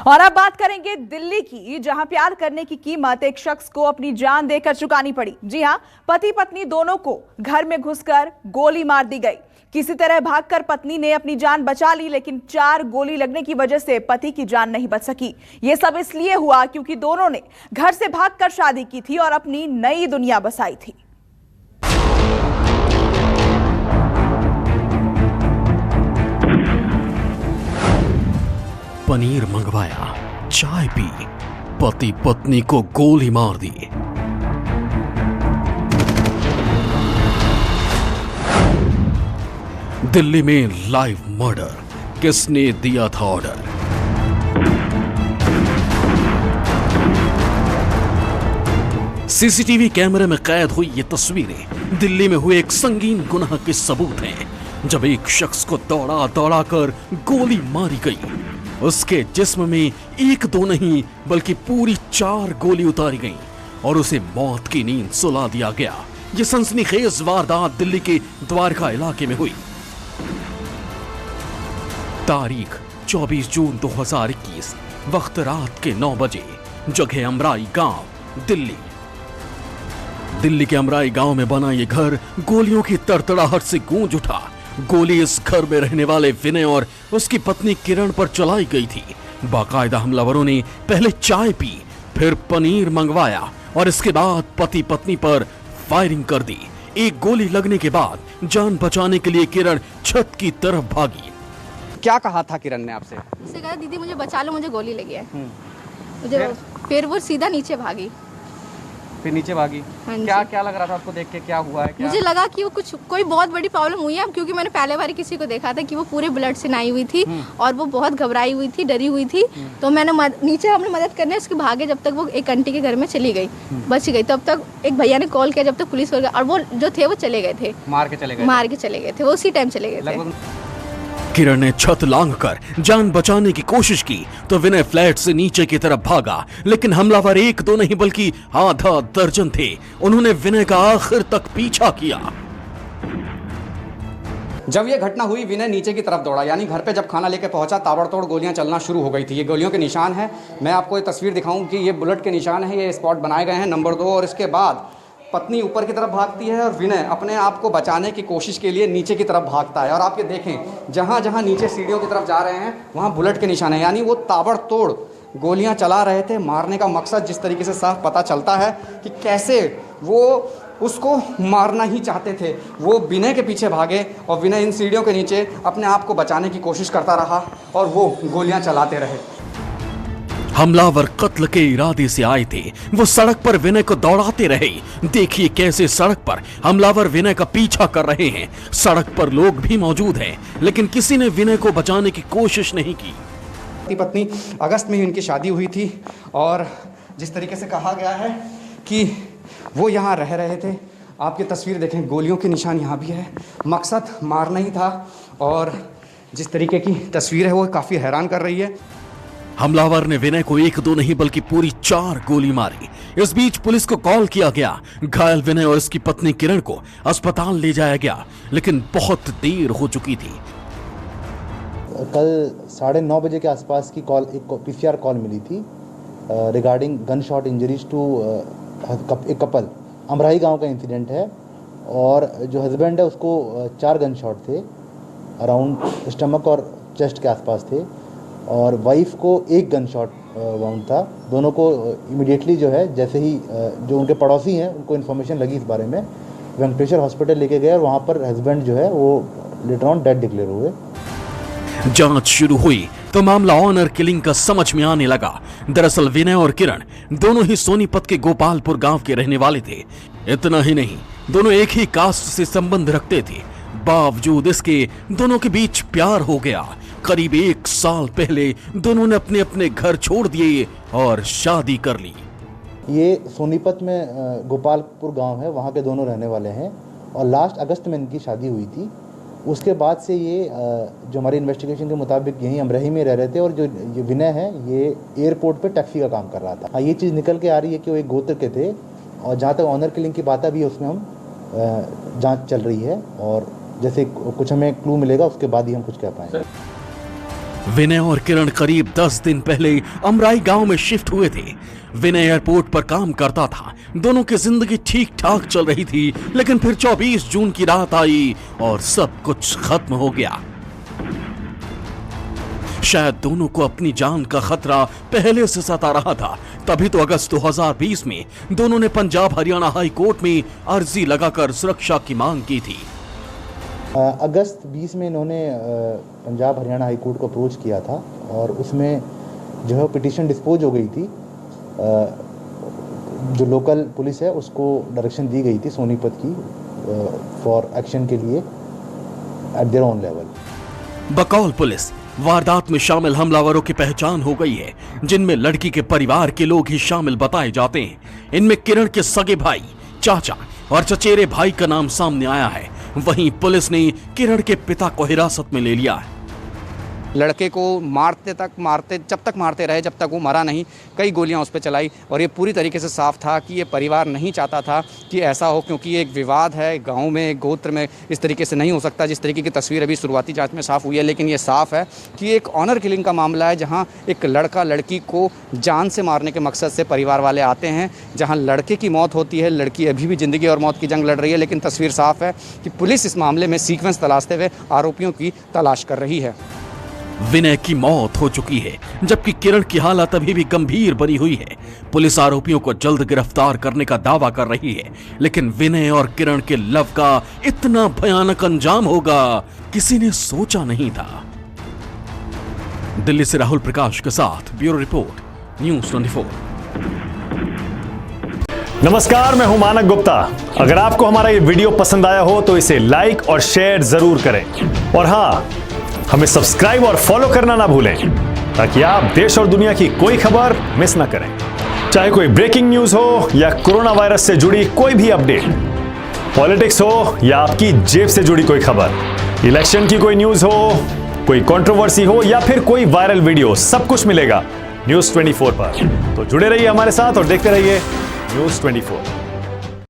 और अब बात करेंगे दिल्ली की, जहां प्यार करने की कीमत एक शख्स को अपनी जान देकर चुकानी पड़ी। जी हां, पति पत्नी दोनों को घर में घुसकर गोली मार दी गई। किसी तरह भागकर पत्नी ने अपनी जान बचा ली, लेकिन 4 गोली लगने की वजह से पति की जान नहीं बच सकी। यह सब इसलिए हुआ क्योंकि दोनों ने घर से भागकर शादी की थी और अपनी नई दुनिया बसाई थी। पनीर मंगवाया, चाय पी, पति पत्नी को गोली मार दी। दिल्ली में लाइव मर्डर, किसने दिया था ऑर्डर? सीसीटीवी कैमरे में कैद हुई ये तस्वीरें दिल्ली में हुए एक संगीन गुनाह के सबूत हैं, जब एक शख्स को दौड़ा दौड़ा कर गोली मारी गई। उसके जिस्म में 1-2 नहीं बल्कि पूरी 4 गोली उतारी गईं और उसे मौत की नींद सुला दिया गया। ये सनसनीखेज वारदात दिल्ली के द्वारका इलाके में हुई। तारीख 24 जून 2021, वक्त रात के 9 बजे, जगह अमराई गांव, दिल्ली। दिल्ली के अमराई गांव में बना ये घर गोलियों की तड़तड़ाहट से गूंज उठा। गोली इस घर में रहने वाले विनय और उसकी पत्नी किरण पर चलाई गई थी। बाकायदा हमलावरों ने पहले चाय पी, फिर पनीर मंगवाया और इसके बाद पति पत्नी पर फायरिंग कर दी। एक गोली लगने के बाद जान बचाने के लिए किरण छत की तरफ भागी। क्या कहा था किरण ने आपसे? उससे कहा दीदी मुझे बचा लो, मुझे गोली लगी है। मुझे फिर वो सीधा नीचे भागी। फिर नीचे भागी। हाँ, क्या लग रहा था आपको देख के? क्या हुआ है? क्या? मुझे लगा कि वो कोई बहुत बड़ी प्रॉब्लम हुई है, क्योंकि मैंने पहले बार किसी को देखा था कि वो पूरे ब्लड से नहाई हुई थी और वो बहुत घबराई हुई थी, डरी हुई थी। तो मैंने नीचे हमने मदद करने उसके भागे, जब तक वो एक आंटी के घर में चली गई, बच गई। तब तक एक भैया ने कॉल किया, जब तक पुलिस हो गया, और वो जो थे वो चले गए थे, मार के चले गए थे, वो उसी टाइम चले गए थे। किरण ने छत लांघकर जान बचाने की कोशिश की तो विनय फ्लैट से नीचे की तरफ भागा, लेकिन हमलावर 1-2 नहीं बल्कि आधा दर्जन थे। उन्होंने विनय का आखिर तक पीछा किया। जब ये घटना हुई, विनय नीचे की तरफ दौड़ा, यानी घर पे जब खाना लेके पहुंचा, ताबड़तोड़ गोलियां चलना शुरू हो गई थी। ये गोलियों के निशान है, मैं आपको ये तस्वीर दिखाऊं कि ये बुलेट के निशान है, ये स्पॉट बनाए गए हैं नंबर 2। और इसके बाद पत्नी ऊपर की तरफ भागती है और विनय अपने आप को बचाने की कोशिश के लिए नीचे की तरफ भागता है। और आप ये देखें, जहाँ जहाँ नीचे सीढ़ियों की तरफ जा रहे हैं वहाँ बुलेट के निशान है, यानी वो ताबड़तोड़ गोलियां चला रहे थे। मारने का मकसद जिस तरीके से साफ पता चलता है कि कैसे वो उसको मारना ही चाहते थे। वो विनय के पीछे भागे और विनय इन सीढ़ियों के नीचे अपने आप को बचाने की कोशिश करता रहा और वो गोलियां चलाते रहे। हमलावर कत्ल के इरादे से आए थे, वो सड़क पर विनय को दौड़ाते रहे। देखिए कैसे सड़क पर हमलावर विनय का पीछा कर रहे हैं। सड़क पर लोग भी मौजूद हैं, लेकिन किसी ने विनय को बचाने की कोशिश नहीं की। पत्नी अगस्त में ही उनकी शादी हुई थी और जिस तरीके से कहा गया है कि वो यहाँ रह रहे थे, आप ये तस्वीर देखें, गोलियों के निशान यहाँ भी है। मकसद मारना ही था और जिस तरीके की तस्वीर है वो काफ़ी हैरान कर रही है। हमलावर ने विनय को 1-2 नहीं बल्कि पूरी 4 गोली मारी। इस बीच पुलिस को कॉल किया गया। घायल विनय और उसकी पत्नी किरण को अस्पताल ले जाया गया, लेकिन बहुत देर हो चुकी थी। कल 9:30 बजे के आसपास की कॉल, एक पीसीआर कॉल मिली थी regarding gun shot injuries to एक कपल। अमराई गांव का इंसिडेंट है और जो हस्बैंड है उसको 4 गन शॉट थे, अराउंड स्टमक और चेस्ट के आसपास थे, और वाइफ को 1 गन शॉट वाउंड था। दोनों को इमीडिएटली जो है, जैसे ही जो उनके पड़ोसी हैं उनको इन्फॉर्मेशन लगी इस बारे में, वेंकटेश्वर हॉस्पिटल लेके गए और वहाँ पर हस्बैंड जो है वो लेटर ऑन डेड डिक्लेयर हुए। जांच शुरू हुई तो मामला ऑनर किलिंग का समझ में आने लगा। दरअसल विनय और किरण दोनों ही सोनीपत के गोपालपुर गांव के रहने वाले थे। इतना ही नहीं, दोनों एक ही कास्ट से संबंध रखते थे। बावजूद इसके दोनों के बीच प्यार हो गया। करीब 1 साल पहले दोनों ने अपने अपने घर छोड़ दिए और शादी कर ली। ये सोनीपत में गोपालपुर गांव है, वहाँ के दोनों रहने वाले हैं और लास्ट अगस्त में इनकी शादी हुई थी। उसके बाद से ये जो हमारी इन्वेस्टिगेशन के मुताबिक यहीं अमराही में रह रहे थे और जो ये विनय है ये एयरपोर्ट पे टैक्सी का काम कर रहा था। ये चीज़ निकल के आ रही है कि वो एक गोत्र के थे और जहाँ तक ऑनर किलिंग की बात अभी उसमें हम जांच चल रही है और जैसे कुछ हमें क्लू मिलेगा उसके बाद ही हम कुछ कह पाएंगे। विनय और किरण करीब 10 दिन पहले अमराई गांव में शिफ्ट हुए थे। विनय एयरपोर्ट पर काम करता था। दोनों की जिंदगी ठीक ठाक चल रही थी, लेकिन फिर 24 जून की रात आई और सब कुछ खत्म हो गया। शायद दोनों को अपनी जान का खतरा पहले से सता रहा था, तभी तो अगस्त 2020 में दोनों ने पंजाब हरियाणा हाई कोर्ट में अर्जी लगाकर सुरक्षा की मांग की थी। अगस्त 20 में इन्होंने पंजाब हरियाणा हाई कोर्ट को अप्रोच किया था और उसमें जो है पिटीशन डिस्पोज हो गई थी। जो लोकल पुलिस है उसको डायरेक्शन दी गई थी सोनीपत की फॉर एक्शन के लिए एट देयर ओन लेवल। बकौल पुलिस वारदात में शामिल हमलावरों की पहचान हो गई है, जिनमें लड़की के परिवार के लोग ही शामिल बताए जाते हैं। इनमें किरण के सगे भाई, चाचा और चचेरे भाई का नाम सामने आया है। वहीं पुलिस ने किरण के पिता को हिरासत में ले लिया है। लड़के को जब तक मारते रहे जब तक वो मरा नहीं। कई गोलियां उस पर चलाई और ये पूरी तरीके से साफ था कि ये परिवार नहीं चाहता था कि ऐसा हो, क्योंकि ये एक विवाद है गांव में, एक गोत्र में इस तरीके से नहीं हो सकता जिस तरीके की तस्वीर अभी शुरुआती जांच में साफ हुई है। लेकिन ये साफ है कि एक ऑनर किलिंग का मामला है, जहाँ एक लड़का लड़की को जान से मारने के मकसद से परिवार वाले आते हैं। जहाँ लड़के की मौत होती है, लड़की अभी भी ज़िंदगी और मौत की जंग लड़ रही है। लेकिन तस्वीर साफ है कि पुलिस इस मामले में सीक्वेंस तलाशते हुए आरोपियों की तलाश कर रही है। विनय की मौत हो चुकी है, जबकि किरण की हालत अभी भी गंभीर बनी हुई है। पुलिस आरोपियों को जल्द गिरफ्तार करने का दावा कर रही है, लेकिन विनय और किरण के लव का इतना भयानक अंजाम होगा, किसी ने सोचा नहीं था। दिल्ली से राहुल प्रकाश के साथ ब्यूरो रिपोर्ट, न्यूज़ 24। नमस्कार, मैं हूं मानक गुप्ता। अगर आपको हमारा ये वीडियो पसंद आया हो तो इसे लाइक और शेयर जरूर करें, और हाँ, हमें सब्सक्राइब और फॉलो करना ना भूलें, ताकि आप देश और दुनिया की कोई खबर मिस ना करें। चाहे कोई ब्रेकिंग न्यूज हो या कोरोना वायरस से जुड़ी कोई भी अपडेट, पॉलिटिक्स हो या आपकी जेब से जुड़ी कोई खबर, इलेक्शन की कोई न्यूज हो, कोई कंट्रोवर्सी हो या फिर कोई वायरल वीडियो, सब कुछ मिलेगा न्यूज़ 24 पर। तो जुड़े रहिए हमारे साथ और देखते रहिए न्यूज़ 24।